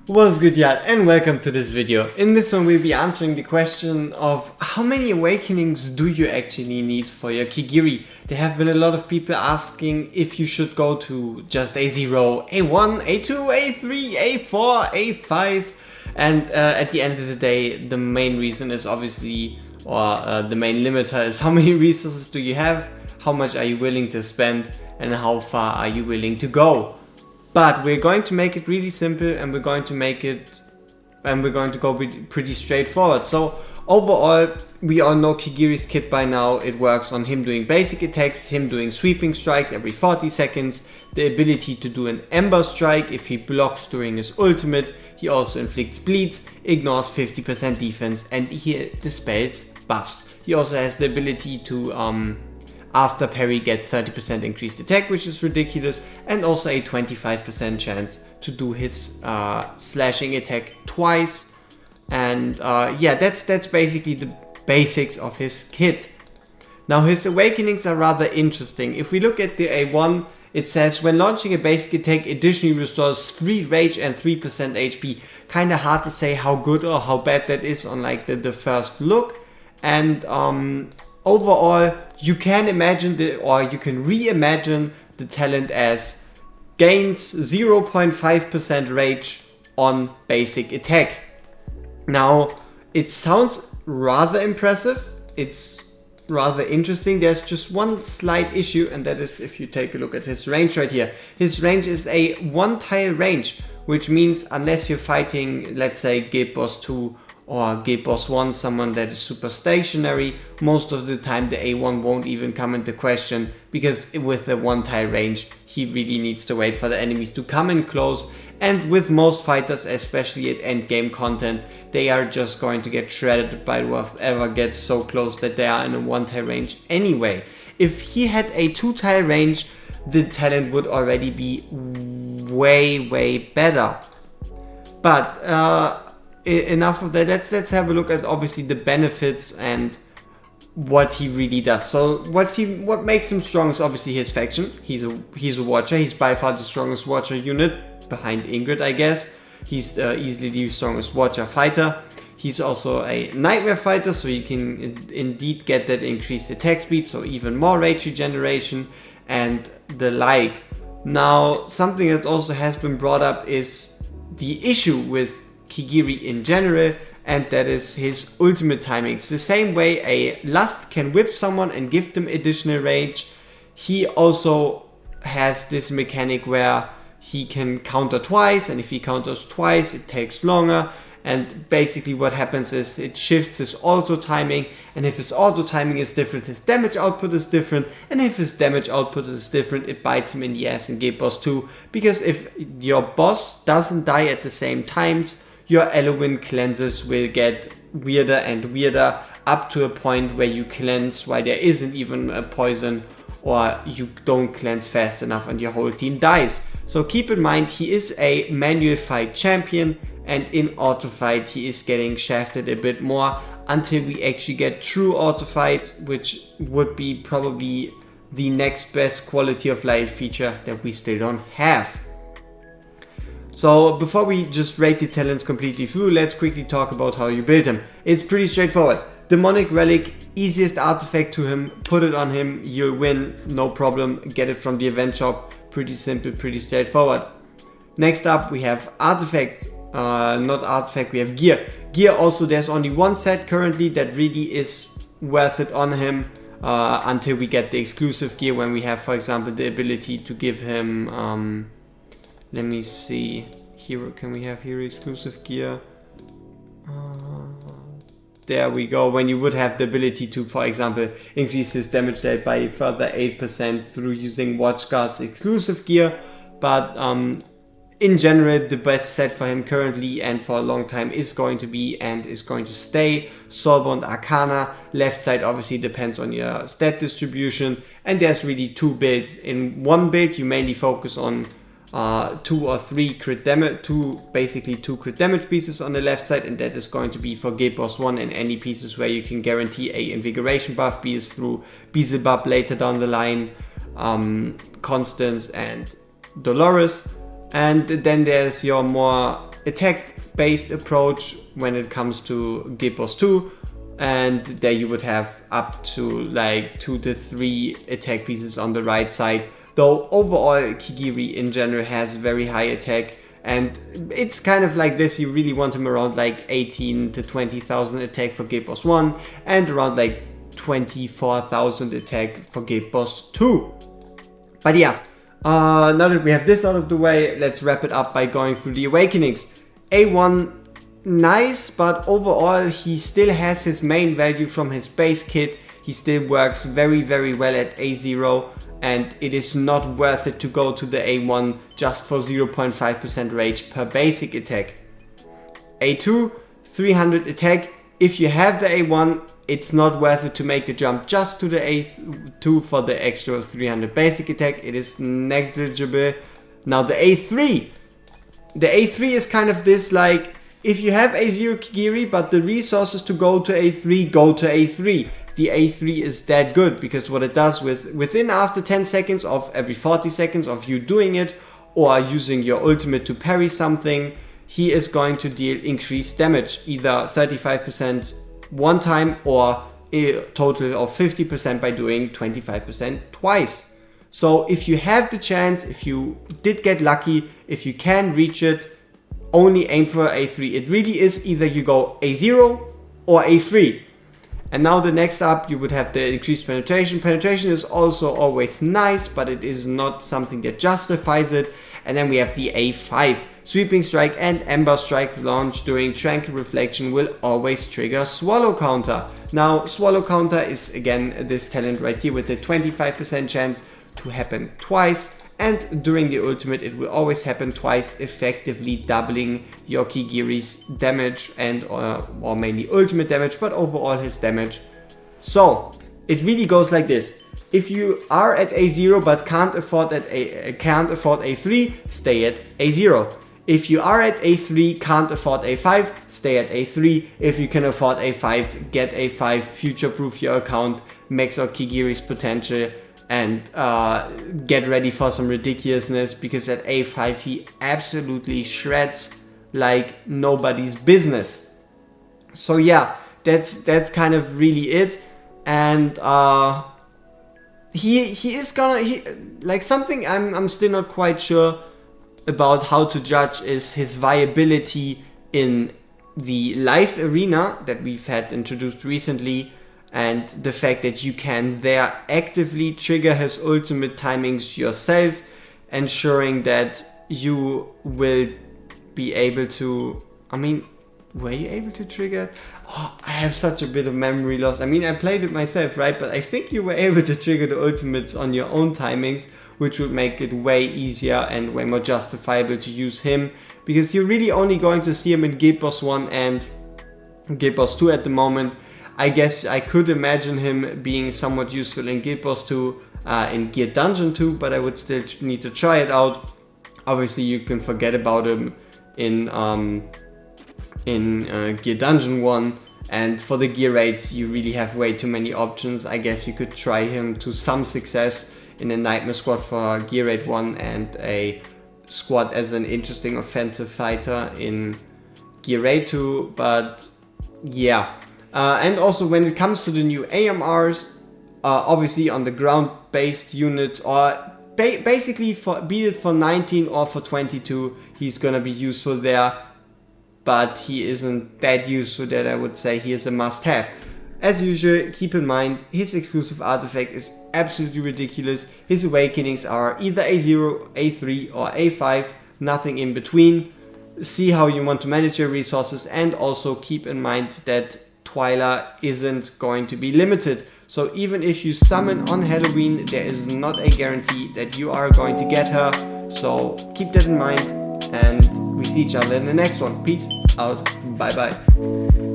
What's good, y'all, and welcome to this video. In this one we'll be answering the question of how many awakenings do you actually need for your Kigiri. There have been a lot of people asking if you should go to just A0, A1, A2, A3, A4, A5, and at the end of the day the main reason is obviously, the main limiter is how many resources do you have, how much are you willing to spend, and how far are you willing to go. But we're going to make it really simple, and we're going to go pretty straightforward. So overall, we all know Kigiri's kit by now. It works on him doing basic attacks, him doing sweeping strikes every 40 seconds, the ability to do an ember strike if he blocks during his ultimate. He also inflicts bleeds, ignores 50% defense, and he dispels buffs. He also has the ability to after parry get 30% increased attack, which is ridiculous, and also a 25% chance to do his slashing attack twice. And yeah, that's basically the basics of his kit. Now his awakenings are rather interesting. If we look at the A1, it says when launching a basic attack additionally restores 3 rage and 3% HP. Kinda hard to say how good or how bad that is on like the first look. And overall, you can imagine you can reimagine the talent as gains 0.5% rage on basic attack. Now, it sounds rather impressive. It's rather interesting. There's just one slight issue, and that is if you take a look at his range right here. His range is a 1-tile range, which means unless you're fighting, let's say, Guild Boss 2 or Guild Boss 1, someone that is super stationary, most of the time the A1 won't even come into question, because with the 1-tile range he really needs to wait for the enemies to come in close, and with most fighters, especially at end game content, they are just going to get shredded by whoever gets so close that they are in a 1-tile range anyway. If he had a 2-tile range, the talent would already be way better. But enough of that. Let's have a look at obviously the benefits and what he really does. So what makes him strong is obviously his faction. He's a Watcher. He's by far the strongest Watcher unit behind Ingrid, I guess. He's easily the strongest Watcher fighter. He's also a Nightmare fighter, so you can indeed get that increased attack speed, so even more rage regeneration and the like. Now, something that also has been brought up is the issue with Kigiri in general, and that is his ultimate timing. It's the same way a Lust can whip someone and give them additional rage. He also has this mechanic where he can counter twice, and if he counters twice it takes longer, and basically what happens is it shifts his auto timing, and if his auto timing is different, his damage output is different, and if his damage output is different, it bites him in the ass in Guild Boss 2, because if your boss doesn't die at the same times, your Elowen cleanses will get weirder and weirder, up to a point where you cleanse while there isn't even a poison, or you don't cleanse fast enough and your whole team dies. So keep in mind, he is a manual fight champion, and in auto fight he is getting shafted a bit more until we actually get true auto fight, which would be probably the next best quality of life feature that we still don't have. So before we just rate the talents completely through, let's quickly talk about how you build him. It's pretty straightforward. Demonic Relic, easiest artifact to him, put it on him, you'll win, no problem. Get it from the event shop, pretty simple, pretty straightforward. Next up we have artifacts, not artifact, we have gear. Gear also, there's only one set currently that really is worth it on him, until we get the exclusive gear, when we have, for example, the ability to give him, let me see, hero, can we have hero exclusive gear? There we go, when you would have the ability to, for example, increase his damage dealt by a further 8% through using WorGuides exclusive gear. But in general, the best set for him currently and for a long time is going to be, and is going to stay, Soulbound Arcana. Left side obviously depends on your stat distribution, and there's really two builds. In one build you mainly focus on 2 or 3 crit damage, basically two crit damage pieces on the left side, and that is going to be for Guild Boss 1 and any pieces where you can guarantee a invigoration buff, be it through Beelzebub later down the line, Constance and Dolores. And then there's your more attack-based approach when it comes to Guild Boss 2, and there you would have up to like 2 to 3 attack pieces on the right side. Though overall Kigiri in general has very high attack, and it's kind of like this, you really want him around like 18 to 20,000 attack for Guild Boss 1 and around like 24,000 attack for Guild Boss 2. But yeah, now that we have this out of the way, let's wrap it up by going through the awakenings. A1, nice, but overall he still has his main value from his base kit. He still works very well at A0, and it is not worth it to go to the A1 just for 0.5% rage per basic attack. A2, 300 attack. If you have the A1, it's not worth it to make the jump just to the A2 for the extra 300 basic attack. It is negligible. Now the A3. The A3 is kind of this, like, if you have A0 Kigiri but the resources to go to A3, go to A3. The A3 is that good, because what it does within after 10 seconds of every 40 seconds of you doing it or using your ultimate to parry something, he is going to deal increased damage, either 35% one time or a total of 50% by doing 25% twice. So if you have the chance, if you did get lucky, if you can reach it, only aim for A3. It really is either you go A0 or A3. And now the next up, you would have the increased penetration. Penetration is also always nice, but it is not something that justifies it. And then we have the A5. Sweeping Strike and Ember Strike launched during Tranquil Reflection will always trigger Swallow Counter. Now, Swallow Counter is again this talent right here with the 25% chance to happen twice. And during the ultimate, it will always happen twice, effectively doubling your Kigiri's damage and or mainly ultimate damage, but overall his damage. So it really goes like this. If you are at A0 but can't afford A3, stay at A0. If you are at A3, can't afford A5, stay at A3. If you can afford A5, get A5, future-proof your account, max out Kigiri's potential, and get ready for some ridiculousness, because at A5 he absolutely shreds like nobody's business. So yeah, that's kind of really it. And he is gonna like something I'm still not quite sure about how to judge is his viability in the live arena that we've had introduced recently, and the fact that you can there actively trigger his ultimate timings yourself, ensuring that you will be able to, I mean, were you able to trigger it? Oh, I have such a bit of memory loss. I mean, I played it myself, right? But I think you were able to trigger the ultimates on your own timings, which would make it way easier and way more justifiable to use him, because you're really only going to see him in Guild Boss 1 and Guild Boss 2 at the moment. I guess I could imagine him being somewhat useful in Guild Boss 2, in Gear Dungeon 2, but I would still need to try it out. Obviously, you can forget about him in Gear Dungeon 1, and for the gear raids you really have way too many options. I guess you could try him to some success in a Nightmare squad for Gear Raid 1 and a squad as an interesting offensive fighter in Gear Raid 2, but yeah. And also when it comes to the new AMRs, obviously on the ground based units, or basically for be it for 19 or for 22, he's gonna be useful there, but he isn't that useful that I would say he is a must have. As usual, keep in mind his exclusive artifact is absolutely ridiculous. His awakenings are either A0, A3 or A5, nothing in between. See how you want to manage your resources, and also keep in mind that Twyla isn't going to be limited. So even if you summon on Halloween, there is not a guarantee that you are going to get her. So keep that in mind, and we see each other in the next one. Peace out. Bye bye.